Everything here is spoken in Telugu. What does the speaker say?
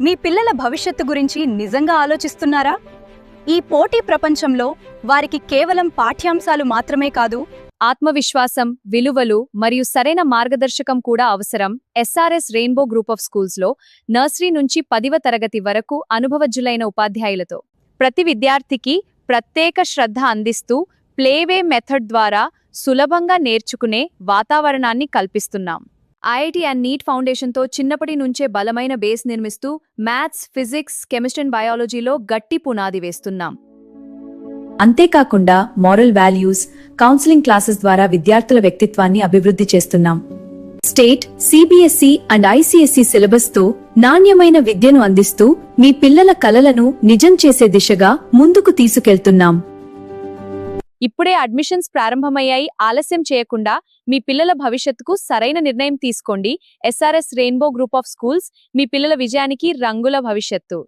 మీ పిల్లల భవిష్యత్తు గురించి నిజంగా ఆలోచిస్తున్నారా? ఈ పోటీ ప్రపంచంలో వారికి కేవలం పాఠ్యాంశాలు మాత్రమే కాదు, ఆత్మవిశ్వాసం, విలువలు మరియు సరైన మార్గదర్శకం కూడా అవసరం. ఎస్ఆర్ఎస్ రెయిన్బో గ్రూప్ ఆఫ్ స్కూల్స్లో నర్సరీ నుంచి 10వ తరగతి వరకు అనుభవజ్ఞులైన ఉపాధ్యాయులతో ప్రతి విద్యార్థికి ప్రత్యేక శ్రద్ధ అందిస్తూ ప్లేవే మెథడ్ ద్వారా సులభంగా నేర్చుకునే వాతావరణాన్ని కల్పిస్తున్నాం. ఐఐటి అండ్ నీట్ ఫౌండేషన్తో చిన్నప్పటి నుంచే బలమైన బేస్ నిర్మిస్తూ మ్యాథ్స్, ఫిజిక్స్, కెమిస్ట్రీ అండ్ బయాలజీలో గట్టి పునాది వేస్తున్నాం. అంతేకాకుండా మోరల్ వాల్యూస్, కౌన్సిలింగ్ క్లాసెస్ ద్వారా విద్యార్థుల వ్యక్తిత్వాన్ని అభివృద్ధి చేస్తున్నాం. State, CBSE and ICSE syllabus తో నాణ్యమైన విద్యను అందిస్తూ మీ పిల్లల కలలను నిజం చేసే దిశగా ముందుకు తీసుకెళ్తున్నాం. ఇప్పుడే అడ్మిషన్స్ ప్రారంభమయ్యాయి. ఆలస్యం చేయకుండా మీ పిల్లల భవిష్యత్తుకు సరైన నిర్ణయం తీసుకోండి. SRS rainbow group of schools, మీ పిల్లల విజయానికి రంగుల భవిష్యత్తు.